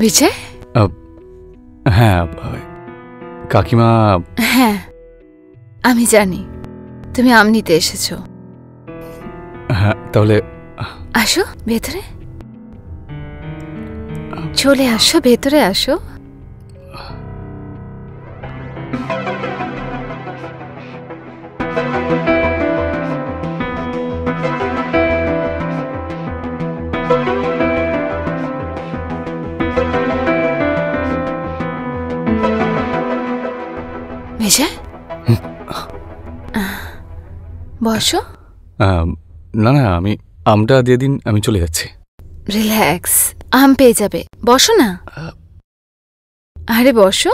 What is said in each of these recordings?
বিজয়? হ্যাঁ কাকিমা। হ্যাঁ আমি জানি তুমি আম নিতে এসেছো। হ্যাঁ তাহলে আসো ভেতরে, চলে আসো ভেতরে আসো। বিজয় বসো। না না আমি আমটা দিয়ে দিন, আমি চলে যাচ্ছি। রিল্যাক্স, আম পেয়ে যাবে, বসো না। আরে বসো।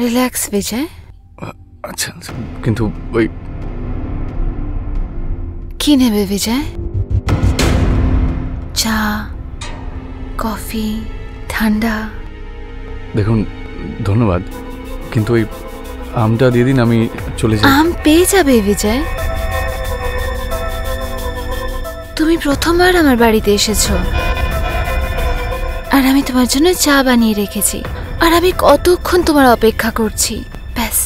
রিল্যাক্স বিজয়। আচ্ছা কিন্তু ওই কি নেবে বিজয়? চা, কফি, ঠান্ডা? দেখুন ধন্যবাদ, কিন্তু ওই আমটা দিয়ে দিন, আমি চলে যাই। আম পেয়ে যাবে বিজয়। তুমি প্রথমবার আমার বাড়িতে এসেছো আর আমি তোমার জন্য চা বানিয়ে রেখেছি, আর আমি কতক্ষণ তোমার অপেক্ষা করছি। ব্যাস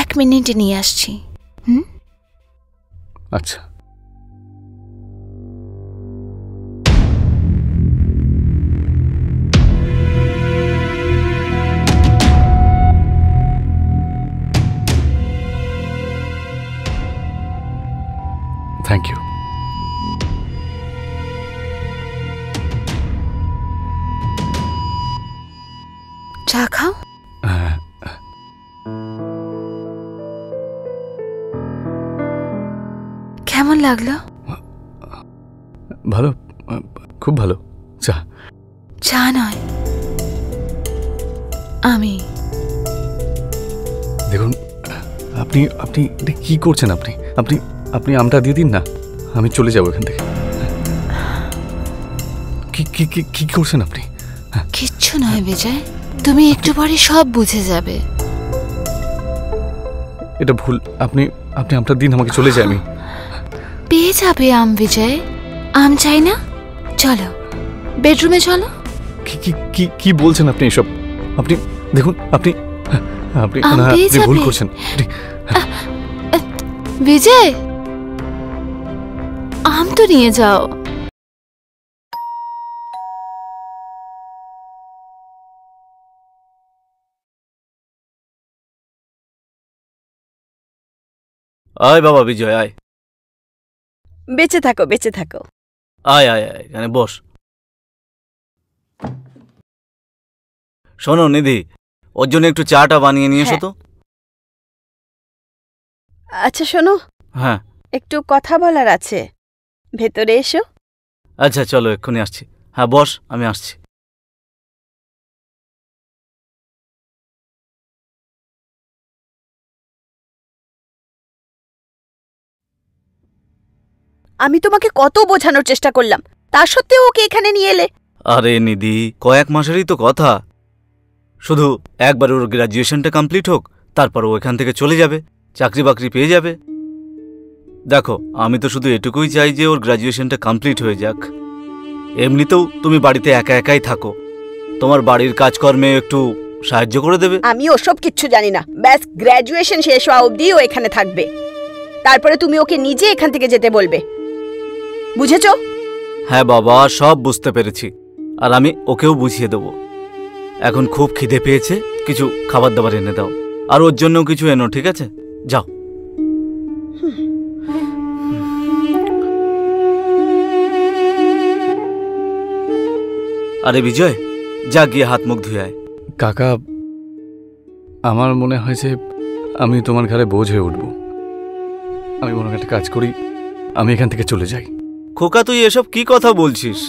1 মিনিটে নিয়ে আসছি। আচ্ছা থ্যাংক ইউ। চা খাও। কেমন লাগলো? ভালো, খুব ভালো। চা? চা নয়, আমি। দেখুন আপনি আপনি এটা কি করছেন? আপনি আপনি আপনি আমটা দিয়ে দিন না, আমি চলে যাবো এখান থেকে। কি কি কি কি করছেন আপনি? কিচ্ছু নয় বিজয়, তুমি একটু পরে সব বুঝে যাবে। এটা ভুল। আপনি আপনি আমটা দিন, আমাকে চলে যাই। আমি পেয়ে যাবে আম বিজয়। আম চাই না? চলো বেডরুমে চলো। কি কি কি কি বলছেন আপনি এসব? আপনি দেখুন, আপনি আপনি ভুল করছেন বিজয়। আম তো নিয়ে যাও। আয় বাবা বিজয়, আয়। বেঁচে থাকো, বেঁচে থাকো। আয় আয় আয়, এখানে বস। শোনো নিধি, ওর জন্য একটু চাটা বানিয়ে নিয়ে এসো তো। আচ্ছা শোনো, হ্যাঁ একটু কথা বলার আছে, ভেতরে এসো। আচ্ছা চলো, এক্ষুনি আসছি। হ্যাঁ বস, আমি আসছি। আমি তোমাকে কত বোঝানোর চেষ্টা করলাম, তা সত্ত্বেও ওকে এখানে নিয়ে এলে। আরে নিধি, কয়েক মাসেরই তো কথা। শুধু একবার ওর গ্র্যাজুয়েশনটা কমপ্লিট হোক, তারপর ও এখান থেকে চলে যাবে, চাকরি বাকরি পেয়ে যাবে। দেখো আমি তো শুধু এটুকুই চাই যে ওর গ্র্যাজুয়েশনটা কমপ্লিট হয়ে যাক। এমনিতেও তুমি বাড়িতে একা একাই থাকো, তোমার বাড়ির কাজকর্মে একটু সাহায্য করে দেবে। আমি ওসব কিচ্ছু জানি না, ব্যাস গ্র্যাজুয়েশন শেষ হওয়া অবধি ও এখানে থাকবে, তারপরে তুমি ওকে নিজে এখান থেকে যেতে বলবে, বুঝেছো? হ্যাঁ বাবা, সব বুঝতে পেরেছি, আর আমি ওকেও বুঝিয়ে দেবো। এখন খুব খিদে পেয়েছে, কিছু খাবার দাবার এনে দাও, আর ওর জন্য কিছু এনো, ঠিক আছে? যাও। আরে বিজয়, যা গিয়ে হাত মুখ ধুয়ে আয়। কাকা, আমার মনে হয় যে আমি তোমার ঘরে বোঝ হয়ে উঠব। আমি মনে একটা কাজ করি, আমি এখান থেকে চলে যাই। খোকা, তুই এসব কি কথা বলছিস?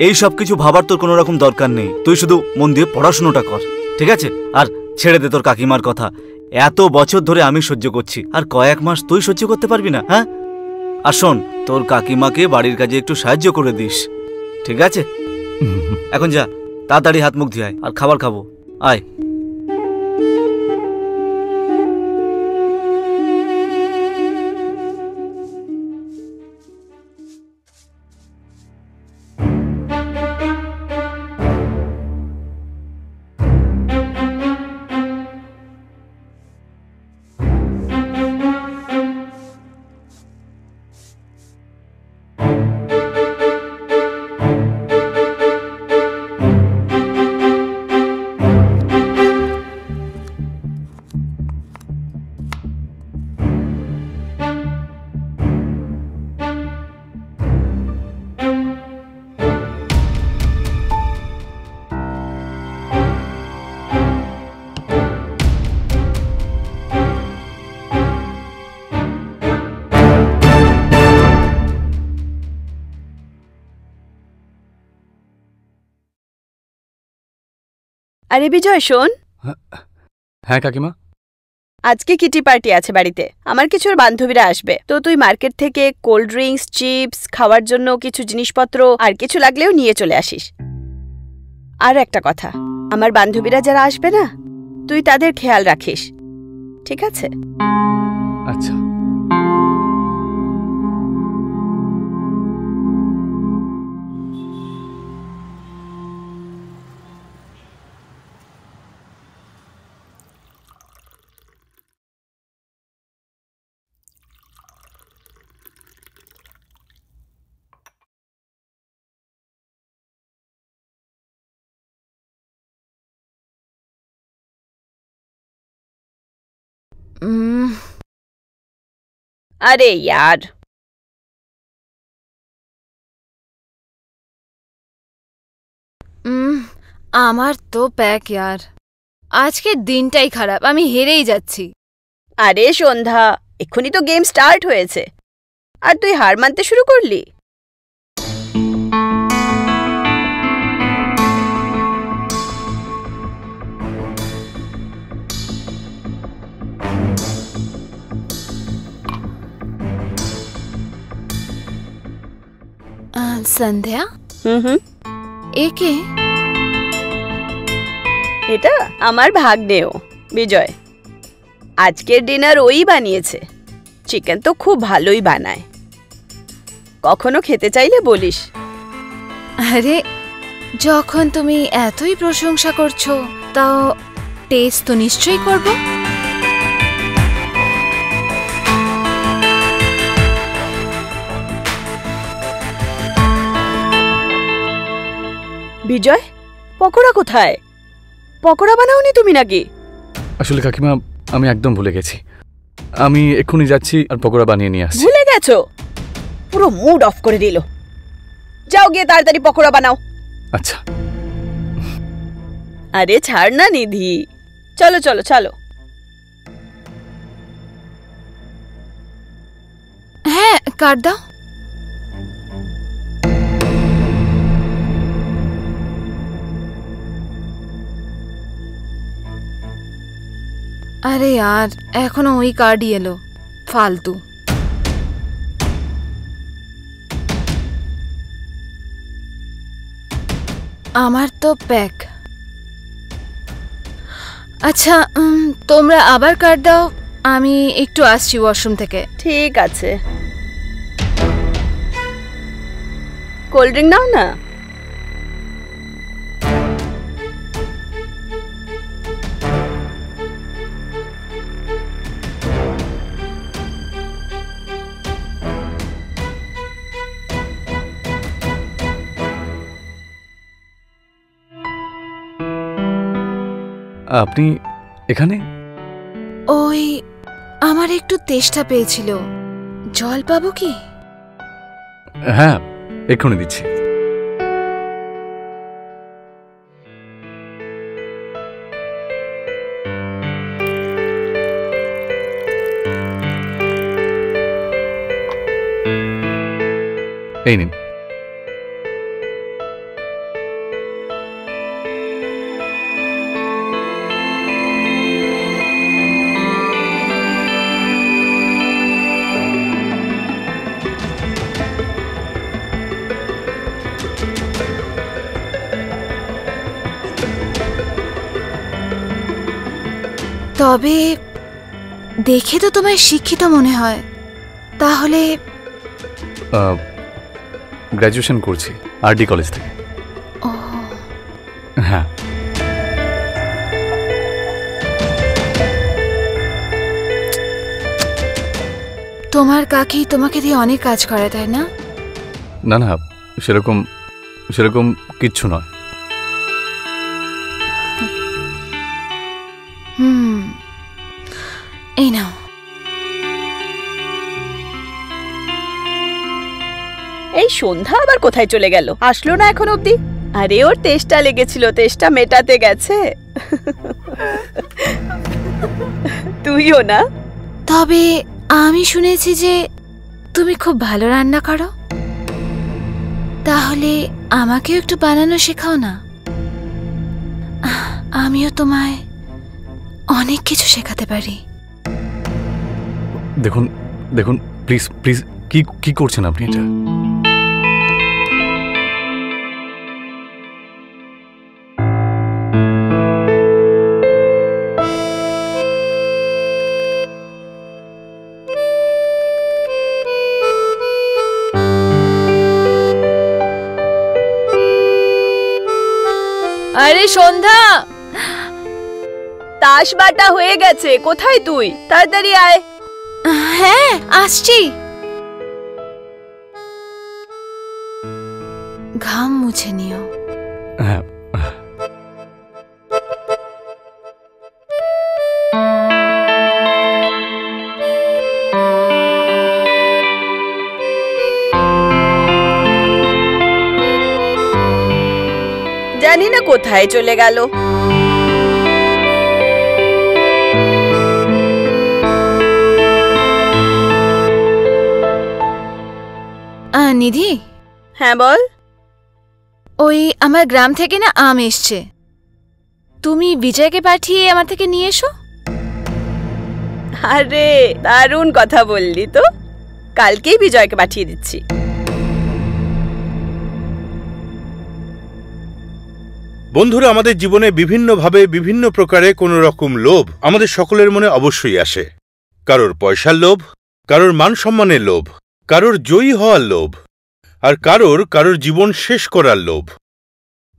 এই সব কিছু ভাবার তোর কোনো রকম দরকার নেই। তুই শুধু মন দিয়ে পড়াশোনাটা কর, ঠিক আছে? আর ছেড়ে দে তোর কাকিমার কথা। এত বছর ধরে আমি সহ্য করছি, আর কয়েক মাস তুই সহ্য করতে পারবি না? হ্যাঁ, আর শোন, তোর কাকিমাকে বাড়ির কাজে একটু সাহায্য করে দিস, ঠিক আছে? এখন যা, তাড়াতাড়ি হাত মুখ ধুয়ে আয়, আর খাবার খাবো। আয়। আরে বিজয় শোন, হ্যাঁ কাকিমা। আজকে কিটি পার্টি আছে বাড়িতে, আমার কিছু বান্ধবীরা আসবে, তো তুই মার্কেট থেকে কোল্ড ড্রিঙ্কস, চিপস, খাওয়ার জন্য কিছু জিনিসপত্র আর কিছু লাগলেও নিয়ে চলে আসিস। আর একটা কথা, আমার বান্ধবীরা যারা আসবে না, তুই তাদের খেয়াল রাখিস, ঠিক আছে? আচ্ছা। আরে ইয়ার, আমার তো প্যাক ইয়ার, আজকের দিনটাই খারাপ, আমি হেরেই যাচ্ছি। আরে সন্ধ্যা, এক্ষুনি তো গেম স্টার্ট হয়েছে আর তুই হার মানতে শুরু করলি। সন্ধ্যা, হুম, একে এটা আমার ভাগ্নেও বিজয়। আজকের ডিনার ওই বানিয়েছে, চিকেন তো খুব ভালোই বানায়, কখনো খেতে চাইলে বলিস। আরে যখন তুমি এতই প্রশংসা করছো, তাও টেস্ট তো নিশ্চয়ই করব। বিজয়, পকোড়া কোথায়? পকোড়া বানাওনি তুমি নাকি? আসলে কাকিমা আমি একদম ভুলে গেছি, আমি এক্ষুনি যাচ্ছি আর পকোড়া বানিয়ে নিয়ে আসছি। ভুলে গেছো? পুরো মুড অফ করে দিল। যাও গিয়ে তাড়াতাড়ি পকোড়া বানাও। আচ্ছা। আরে ছাড় না নিধি, চলো চলো চলো। হ্যাঁ, কাট দাও। আরে यार, এখনো ওই কার্ডই এলো, ফালতু। আমার তো প্যাক। আচ্ছা, তোমরা আবার কার্ড দাও, আমি একটু আসছি ওয়াশরুম থেকে। ঠিক আছে, কোল্ড ড্রিঙ্ক নাও না। আপনি এখানে? ওই আমার একটু তেষ্টা পেয়েছিল, জল পাবো কি? হ্যাঁ, এক্ষুনি দিচ্ছি। এই নিন। তবে দেখে তো তোমায় শিক্ষিত মনে হয়, তাহলে? গ্র্যাজুয়েশন করছি আরডি কলেজ থেকে। ও হ্যাঁ। তোমার কাকি তোমাকে দিয়ে অনেক কাজ করে, তাই না? না না, সেরকম সেরকম কিচ্ছু নয়। এই নাও। এই সন্ধ্যা আবার কোথায় চলে গেল? আসলো না এখন অবধি? আরে ওর তেষ্টা লেগেছিল, তেষ্টা মেটাতে গেছে। তুইও না? তবে আমি শুনেছি যে তুমি খুব ভালো রান্না করো, তাহলে আমাকেও একটু বানানো শেখাও না। আমিও তোমায় অনেক কিছু শেখাতে পারি। দেখুন দেখুন, প্লিজ প্লিজ, কি কি করছেন আপনি এটা? আরে সন্ধ্যা, তাস বাটা হয়ে গেছে, কোথায় তুই? তাড়াতাড়ি আয়। হ্যাঁ আসছি। ঘাম মুছে নিও। হ্যাঁ, জানি না কোথায় চলে গেল। নিধি, হ্যাঁ বল। ওই আমার গ্রাম থেকে না আম এসছে, তুমি বিজয়কে পাঠিয়ে আমার থেকে নিয়ে এসো। আরে দারুণ কথা বললি তো, কালকেই বিজয়কে পাঠিয়ে দিচ্ছি। বন্ধুরা, আমাদের জীবনে বিভিন্নভাবে বিভিন্ন প্রকারে কোনো রকম লোভ আমাদের সকলের মনে অবশ্যই আসে। কারোর পয়সার লোভ, কারোর মান সম্মানের লোভ, কারোর জয়ী হওয়ার লোভ, আর কারোর জীবন শেষ করার লোভ।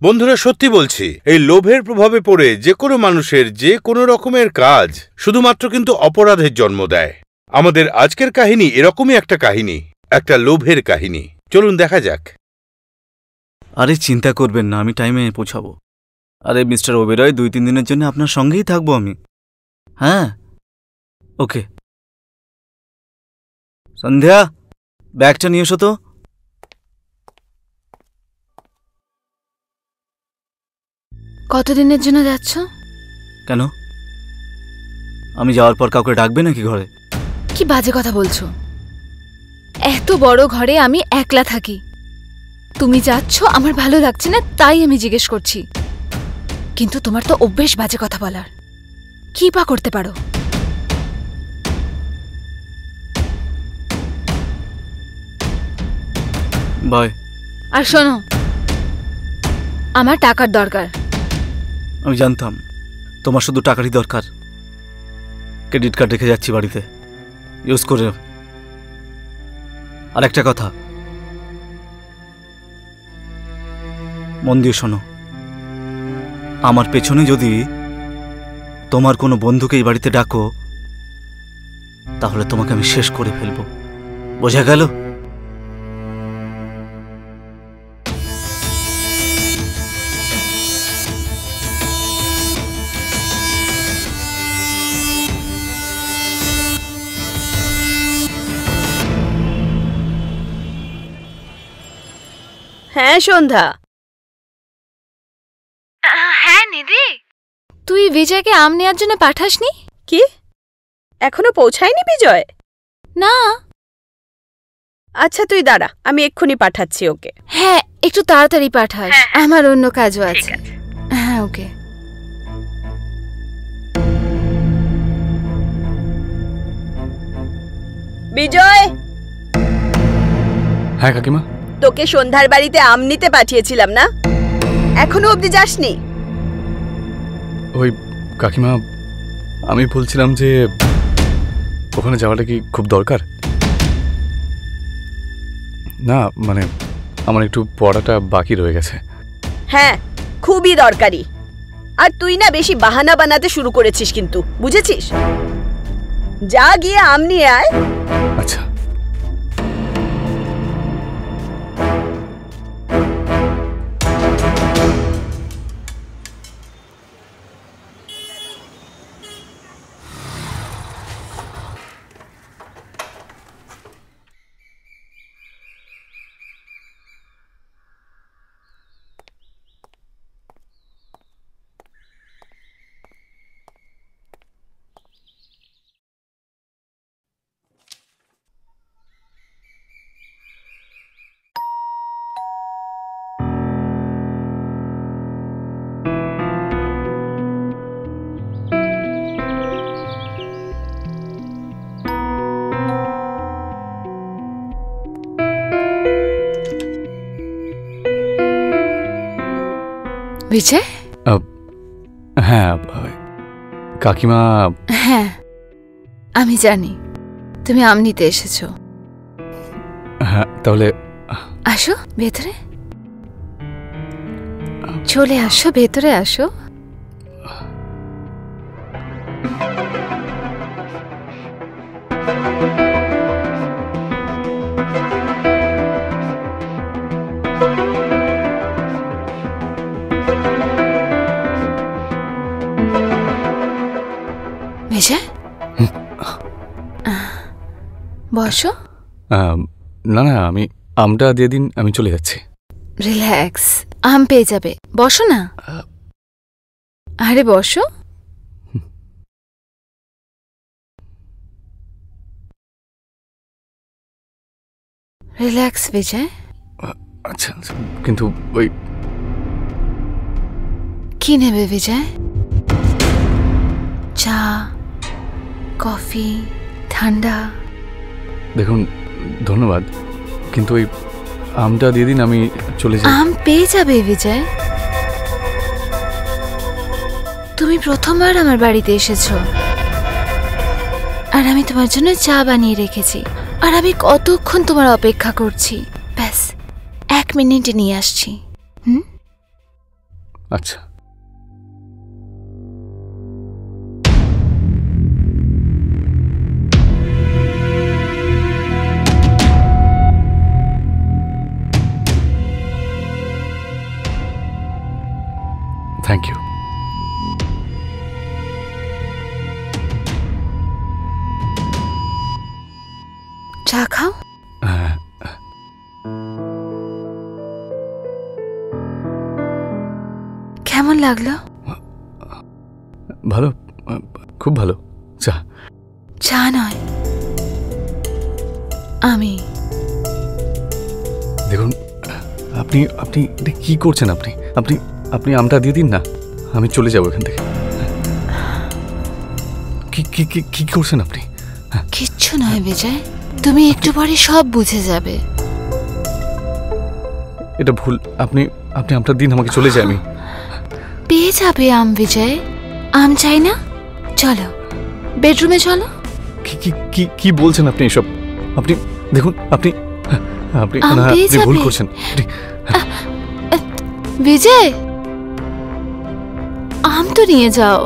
বন্ধুরা, সত্যি বলছি, এই লোভের প্রভাবে পড়ে যে কোনো মানুষের যে কোনো রকমের কাজ শুধুমাত্র কিন্তু অপরাধের জন্ম দেয়। আমাদের আজকের কাহিনী এরকমই একটা কাহিনী, একটা লোভের কাহিনী। চলুন দেখা যাক। আরে চিন্তা করবেন না, আমি টাইমে পৌঁছাবো। আরে মিস্টার ওবেরয়, 2-3 দিনের জন্য আপনার সঙ্গেই থাকবো আমি। হ্যাঁ, ওকে। সন্ধ্যা, ব্যাগটা নিয়ে এসো তো। কতদিনের জন্য যাচ্ছ? কেন, আমি যাওয়ার পর কাউকে ডাকবে নাকি ঘরে? কি বাজে কথা বলছো? এত বড় ঘরে আমি একলা থাকি, তুমি যাচ্ছ আমার ভালো লাগছে না তাই আমি জিজ্ঞেস করছি। কিন্তু তোমার তো অভ্যেস বাজে কথা বলার, কি পা করতে পারো? বাই। আর শোনো, আমার টাকার দরকার। আমি জানতাম তোমার শুধু টাকারই দরকার। ক্রেডিট কার্ড রেখে যাচ্ছি বাড়িতে, ইউজ করে। আর একটা কথা, মন দিয়ে শোনো, আমার পেছনে যদি তোমার কোনো বন্ধুকে এই বাড়িতে ডাকো তাহলে তোমাকে আমি শেষ করে ফেলবো, বোঝা গেল? হ্যাঁ সন্ধ্যা। হ্যাঁ নিধি, তুই বিজয়কে আম নেওয়ার জন্য পাঠাসনি? কি এখনো পৌঁছায়নি বিজয়? না। আচ্ছা তুই দাঁড়া, আমি এক্ষুনি পাঠাচ্ছি ওকে। হ্যাঁ একটু তাড়াতাড়ি পাঠাস, আমার অন্য কাজও আছে। হ্যাঁ ওকে। বিজয়, হ্যাঁ কাকিমা। তোকে সন্ধ্যার বাড়িতে আম নিতে পাঠিয়েছিলাম না, এখনো অবধি যাসনি? ওই কাকিমা, আমি বলছিলাম যে ওখানে যাওয়াটা কি খুব দরকার? না মানে আমার একটু পড়াটা বাকি রয়ে গেছে। হ্যাঁ খুবই দরকারি। আর তুই না বেশি বাহানা বানাতে শুরু করেছিস কিন্তু, বুঝেছিস? যা গিয়ে আম নিয়ে আয়। আচ্ছা। বিজয়। হ্যাঁ কাকিমা। হ্যাঁ আমি জানি তুমি আম নিতে এসেছো। হ্যাঁ তাহলে আসো ভেতরে, চলে আসো, ভেতরে আসো। বিজয় বসো। না না, আমি আমটা দিয়ে দিন, আমি চলে যাচ্ছি। রিল্যাক্স, আম পেয়ে যাবে, বসো না। আরে বসো। রিল্যাক্স বিজয়। আচ্ছা আচ্ছা, কিন্তু ওই কি নেবে বিজয়? চা, কফি, ঠান্ডা? দেখুন ধন্যবাদ, কিন্তু ওই আমটা দিয়ে দিন, আমি চলে যাই। আম পেয়ে যাবে বিজয়। তুমি প্রথমবার আমার বাড়িতে এসেছো, আর আমি তোমার জন্য চা বানিয়ে রেখেছি, আর আমি কতক্ষণ তোমার অপেক্ষা করছি। ব্যাস 1 মিনিটে নিয়ে আসছি। আচ্ছা। Thank you. চা খাও। কেমন লাগলো? ভালো, খুব ভালো। চা? চা নয়, আমি। দেখুন আপনি আপনি এটা কি করছেন? আপনি আপনি আপনি আমটা দিয়ে দিন না, আমি চলে যাবো এখান থেকে। কি কি কি কি করছেন আপনি? কিচ্ছু নয় বিজয়, তুমি একটু পরে সব বুঝে যাবে। এটা ভুল। আপনি আপনি আমটা দিন, আমাকে চলে যাই আমি। পেয়ে যাবে আম বিজয়। আম চাই না? চলো বেডরুমে চলো। কি কি কি কি বলছেন আপনি এসব? আপনি দেখুন, আপনি আপনি আম না, পেয়ে আপনি ভুল যাবে। করছেন। বিজয় আম তো নিয়ে যাও।